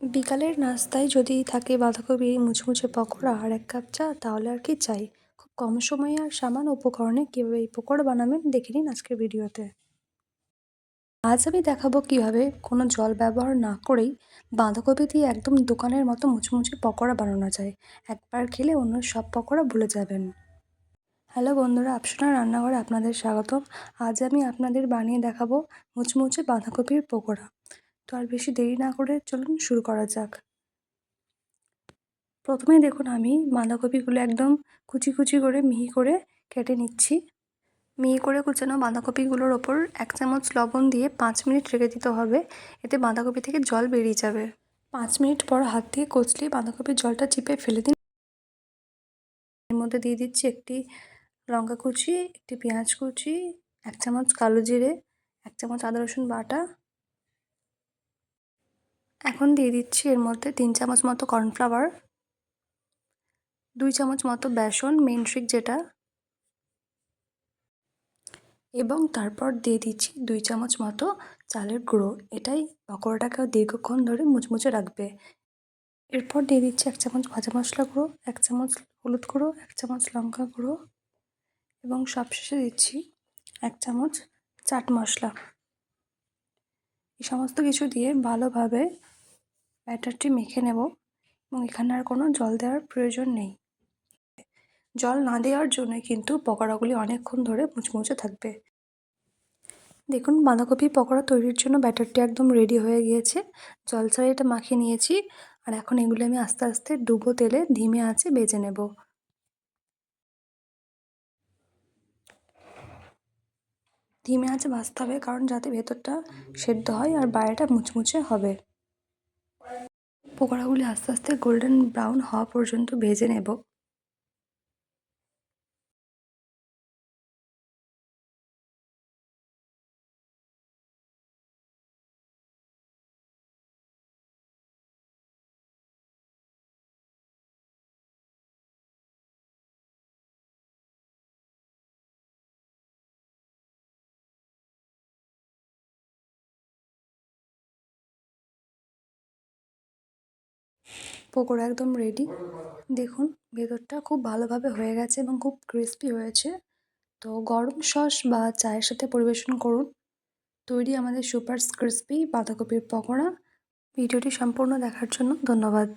বিকালের নাস্তায় যদি থাকে বাঁধাকপির মুচমুচে পকোড়া আর 1 কাপ চা, তাহলে আর কি চাই। খুব কম সময়ে আর সামান্য উপকরণে কীভাবে এই পকোড়া বানাবেন দেখে নিন আজকের ভিডিওতে। আজ আমি দেখাবো কিভাবে কোনো জল ব্যবহার না করেই বাঁধাকপি দিয়ে একদম দোকানের মতো মুচমুচে পকোড়া বানানো যায়। একবার খেলে অন্য সব পকোড়া ভুলে যাবেন। হ্যালো বন্ধুরা, আপসোনা রান্নাঘরে আপনাদের স্বাগতম। আজ আমি আপনাদের বানিয়ে দেখাবো মুচমুচে বাঁধাকপির পকোড়া। তো আর বেশি দেরি না করে চলুন শুরু করা যাক। প্রথমেই দেখুন আমি বাঁধাকপিগুলো একদম কুচি কুচি করে মিহি করে কেটে নিচ্ছি। মিহি করে কুচানো বাঁধাকপিগুলোর ওপর 1 চামচ লবণ দিয়ে 5 মিনিট রেখে দিতে হবে। এতে বাঁধাকপি থেকে জল বেরিয়ে যাবে। 5 মিনিট পর হাত দিয়ে কচলিয়ে বাঁধাকপির জলটা চিপে ফেলে দিন। এর মধ্যে দিয়ে দিচ্ছি একটি লঙ্কা কুচি, একটি পেঁয়াজ কুচি, 1 চামচ কালো জিরে, 1 চামচ আদা রসুন বাটা। এখন দিয়ে দিচ্ছি এর মধ্যে 3 চামচ মতো কর্নফ্লাওয়ার, 2 চামচ মতো বেসন, মেন ট্রিক যেটা, এবং তারপর দিয়ে দিচ্ছি 2 চামচ মতো চালের গুঁড়ো। এটাই পকোড়াটাকে দীর্ঘক্ষণ ধরে মুচমুচে রাখবে। এরপর দিয়ে দিচ্ছি 1 চামচ ভাজা মশলা গুঁড়ো, 1 চামচ হলুদ গুঁড়ো, 1 চামচ লঙ্কা গুঁড়ো এবং সবশেষে দিচ্ছি 1 চামচ চাট মশলা। এই সমস্ত কিছু দিয়ে ভালোভাবে ব্যাটারটি মেখে নেব এবং এখানে আর কোনো জল দেওয়ার প্রয়োজন নেই। জল না দেওয়ার জন্য কিন্তু পকোড়াগুলি অনেকক্ষণ ধরে মুচমুচে থাকবে। দেখুন বাঁধাকপি পকোড়া তৈরির জন্য ব্যাটারটি একদম রেডি হয়ে গিয়েছে। জল ছাড়া এটা মাখিয়ে নিয়েছি। আর এখন এগুলো আমি আস্তে আস্তে ডুবো তেলে ধিমে আঁচে ভেজে নেব। ধিমে আঁচে ভাজতে হবে, কারণ যাতে ভেতরটা সেদ্ধ হয় আর বাইরেটা মুচমুচে হবে। পকোড়াগুলি আস্তে আস্তে গোল্ডেন ব্রাউন হওয়া পর্যন্ত ভেজে নেব। পকোড়া একদম রেডি। দেখুন ভেতরটা খুব ভালোভাবে হয়ে গেছে এবং খুব ক্রিস্পি হয়েছে। তো গরম সস বা চায়ের সাথে পরিবেশন করুন। তৈরি আমাদের সুপার ক্রিস্পি বাঁধাকপির পকোড়া। ভিডিওটি সম্পূর্ণ দেখার জন্য ধন্যবাদ।